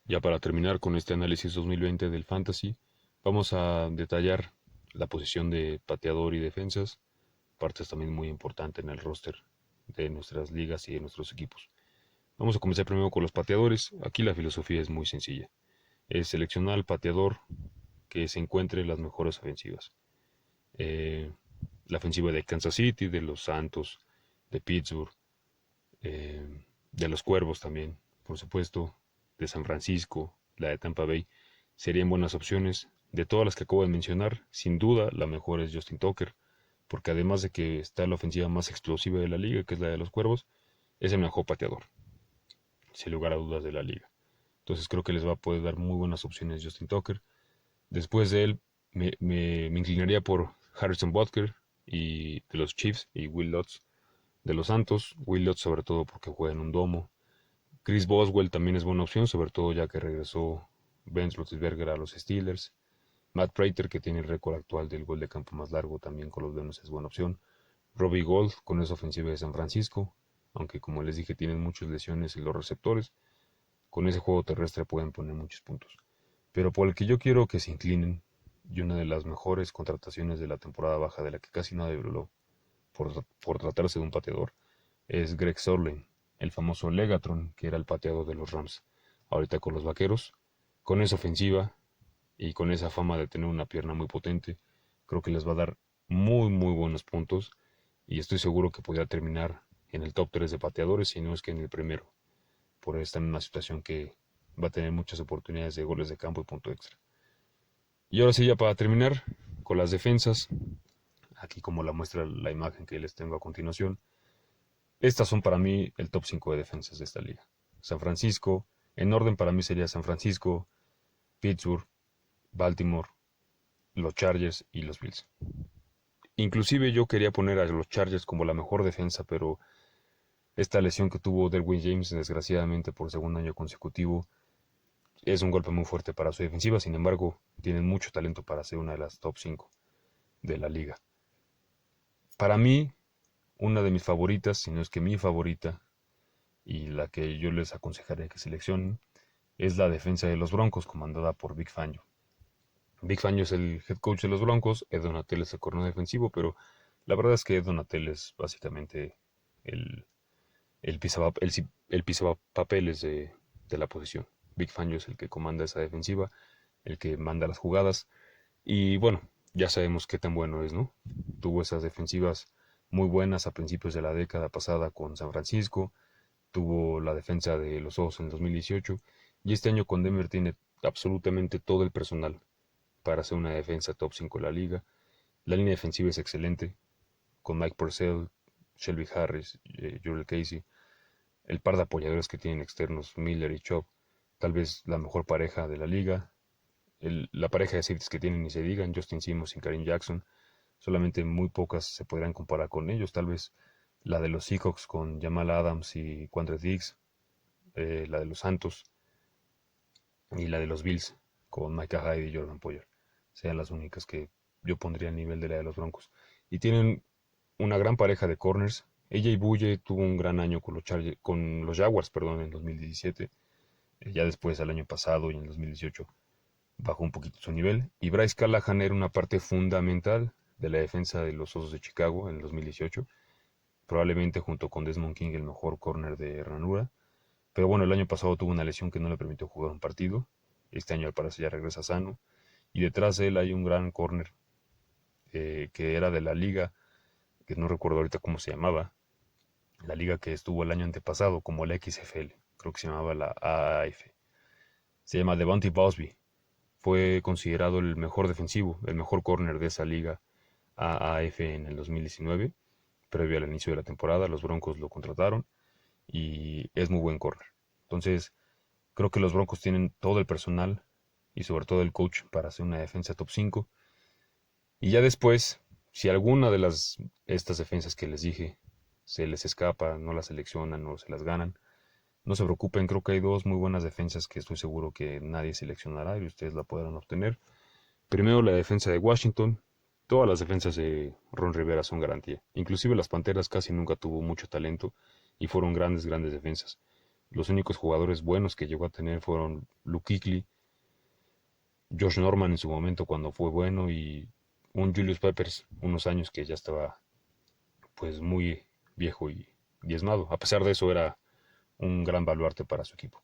Ya para terminar con este análisis 2020 del Fantasy, vamos a detallar la posición de pateador y defensas, partes también muy importantes en el roster de nuestras ligas y de nuestros equipos. Vamos a comenzar primero con los pateadores. Aquí la filosofía es muy sencilla. Es seleccionar al pateador que se encuentre en las mejores ofensivas. Eh, la ofensiva de Kansas City, de los Santos, de Pittsburgh, de los Cuervos también, por supuesto, de San Francisco, la de Tampa Bay, serían buenas opciones. De todas las que acabo de mencionar, sin duda la mejor es Justin Tucker, porque además de que está la ofensiva más explosiva de la liga, que es la de los Cuervos, es el mejor pateador, sin lugar a dudas, de la liga. Entonces creo que les va a poder dar muy buenas opciones Justin Tucker. Después de él, me inclinaría por Harrison Butker y de los Chiefs y Will Lutz de los Santos. Will Lutz sobre todo porque juega en un domo. Chris Boswell también es buena opción, sobre todo ya que regresó Ben Roethlisberger a los Steelers. Matt Prater, que tiene el récord actual del gol de campo más largo también con los Leones, es buena opción. Robbie Gould con esa ofensiva de San Francisco, aunque como les dije tienen muchas lesiones en los receptores, con ese juego terrestre pueden poner muchos puntos. Pero por el que yo quiero que se inclinen, y una de las mejores contrataciones de la temporada baja de la que casi nadie habló, por tratarse de un pateador, es Greg Sorlin, el famoso Legatron, que era el pateador de los Rams. Ahorita con los Vaqueros, con esa ofensiva y con esa fama de tener una pierna muy potente, creo que les va a dar muy, muy buenos puntos y estoy seguro que podría terminar en el top 3 de pateadores, si no es que en el primero, por estar en una situación que va a tener muchas oportunidades de goles de campo y punto extra. Y ahora sí, ya para terminar, con las defensas, aquí como la muestra la imagen que les tengo a continuación, estas son para mí el top 5 de defensas de esta liga. San Francisco, en orden para mí sería San Francisco, Pittsburgh, Baltimore, los Chargers y los Bills. Inclusive yo quería poner a los Chargers como la mejor defensa, pero esta lesión que tuvo Derwin James, desgraciadamente por segundo año consecutivo, es un golpe muy fuerte para su defensiva. Sin embargo, tienen mucho talento para ser una de las top 5 de la liga. Para mí, una de mis favoritas, si no es que mi favorita, y la que yo les aconsejaría que seleccionen, es la defensa de los Broncos, comandada por Vic Fangio. Vic Fangio es el head coach de los Broncos, Ed Donatell es el coordinador defensivo, pero la verdad es que Ed Donatell es básicamente el, el pisapapeles de la posición. Vic Fangio es el que comanda esa defensiva, el que manda las jugadas, y bueno, ya sabemos qué tan bueno es, ¿no? Tuvo esas defensivas muy buenas a principios de la década pasada con San Francisco, tuvo la defensa de los Osos en 2018 y este año con Denver tiene absolutamente todo el personal para hacer una defensa top 5 de la liga. La línea defensiva es excelente, con Mike Purcell, Shelby Harris, Jurel Casey, el par de apoyadores que tienen externos, Miller y Chop, tal vez la mejor pareja de la liga. La pareja de safeties que tienen ni se digan, Justin Simmons y Kareem Jackson, solamente muy pocas se podrán comparar con ellos, tal vez la de los Seahawks con Jamal Adams y Quandre Diggs, la de los Santos y la de los Bills con Micah Hyde y Jordan Poyer, sean las únicas que yo pondría a nivel de la de los Broncos. Y tienen una gran pareja de corners. AJ Bouye tuvo un gran año con con los Jaguars, perdón, en 2017. Ya después, el año pasado y en el 2018, bajó un poquito su nivel. Y Bryce Callahan era una parte fundamental de la defensa de los Osos de Chicago en el 2018. Probablemente junto con Desmond King el mejor corner de ranura. Pero bueno, el año pasado tuvo una lesión que no le permitió jugar un partido. Este año al parecer ya regresa sano. Y detrás de él hay un gran corner que era de la liga, que no recuerdo ahorita cómo se llamaba, la liga que estuvo el año antepasado como la XFL, creo que se llamaba la AAF. Se llama Devontae Bosby. Fue considerado el mejor defensivo, el mejor corner de esa liga AAF en el 2019, previo al inicio de la temporada. Los Broncos lo contrataron y es muy buen corner. Entonces, creo que los Broncos tienen todo el personal y sobre todo el coach para hacer una defensa top 5. Y ya después, si alguna de estas defensas que les dije se les escapa, no las seleccionan o se las ganan, no se preocupen, creo que hay dos muy buenas defensas que estoy seguro que nadie seleccionará y ustedes la podrán obtener. Primero, la defensa de Washington. Todas las defensas de Ron Rivera son garantía. Inclusive las Panteras casi nunca tuvo mucho talento y fueron grandes, grandes defensas. Los únicos jugadores buenos que llegó a tener fueron Luke Kuechly, Josh Norman en su momento cuando fue bueno y un Julius Peppers unos años que ya estaba pues muy viejo y diezmado. A pesar de eso era un gran baluarte para su equipo.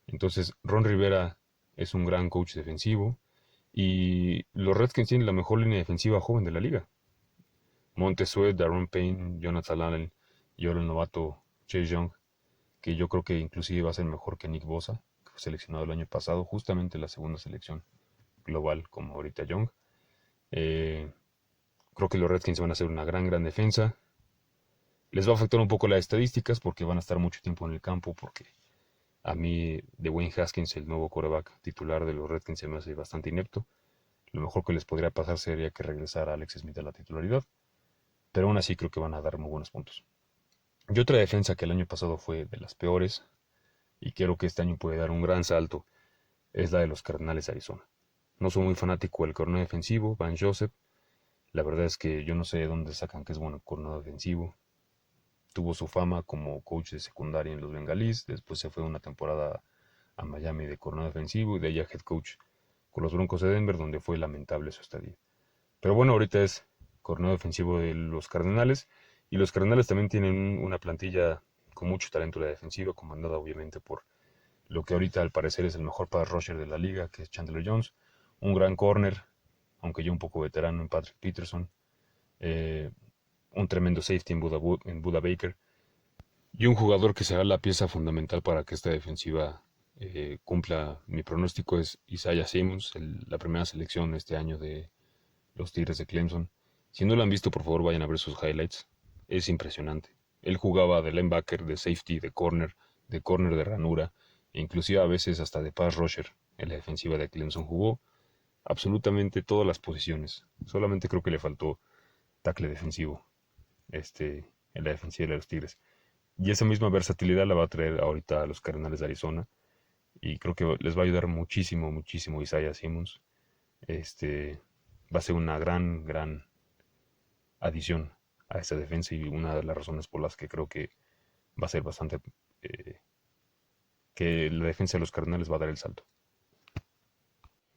Entonces Ron Rivera es un gran coach defensivo y los Redskins tienen la mejor línea defensiva joven de la liga. Montez Sweat, Daron Payne, Jonathan Allen y ahora el novato Chase Young, que yo creo que inclusive va a ser mejor que Nick Bosa, que fue seleccionado el año pasado, justamente la segunda selección global como ahorita Young. Eh, Creo que los Redskins van a hacer una gran, gran defensa. Les va a afectar un poco las estadísticas porque van a estar mucho tiempo en el campo, porque a mí Dwayne Haskins, el nuevo quarterback titular de los Redskins, se me hace bastante inepto. Lo mejor que les podría pasar sería que regresara Alex Smith a la titularidad, pero aún así creo que van a dar muy buenos puntos. Y otra defensa que el año pasado fue de las peores, y creo que este año puede dar un gran salto, es la de los Cardenales de Arizona. No soy muy fanático del corredor defensivo, Van Joseph. La verdad es que yo no sé de dónde sacan que es bueno corredor defensivo. Tuvo su fama como coach de secundaria en los Bengalís, después se fue una temporada a Miami de coordinador defensivo y de allá head coach con los Broncos de Denver, donde fue lamentable su estadía. Pero bueno, ahorita es coordinador defensivo de los Cardenales y los Cardenales también tienen una plantilla con mucho talento de la defensiva, comandada obviamente por lo que ahorita al parecer es el mejor pass rusher de la liga, que es Chandler Jones, un gran corner, aunque ya un poco veterano en Patrick Peterson, eh, un tremendo safety en Buda Baker, y un jugador que será la pieza fundamental para que esta defensiva cumpla mi pronóstico es Isaiah Simmons, la primera selección este año de los Tigres de Clemson. Si no lo han visto, por favor vayan a ver sus highlights. Es impresionante. Él jugaba de linebacker, de safety, de corner de ranura, e inclusive a veces hasta de pass rusher. En la defensiva de Clemson jugó absolutamente todas las posiciones. Solamente creo que le faltó tackle defensivo en la defensiva de los Tigres. Y esa misma versatilidad la va a traer ahorita a los Cardenales de Arizona. Y creo que les va a ayudar muchísimo, muchísimo Isaiah Simmons. Va a ser una gran, gran adición a esa defensa y una de las razones por las que creo que va a ser bastante que la defensa de los Cardenales va a dar el salto.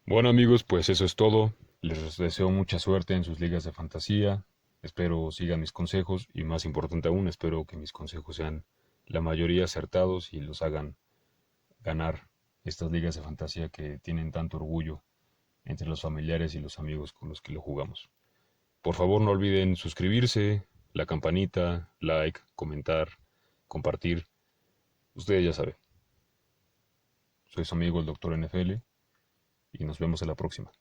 Bueno amigos, pues eso es todo. Les deseo mucha suerte en sus ligas de fantasía. Espero sigan mis consejos y más importante aún, espero que mis consejos sean la mayoría acertados y los hagan ganar estas ligas de fantasía que tienen tanto orgullo entre los familiares y los amigos con los que lo jugamos. Por favor no olviden suscribirse, la campanita, like, comentar, compartir. Ustedes ya saben. Soy su amigo el Dr. NFL y nos vemos en la próxima.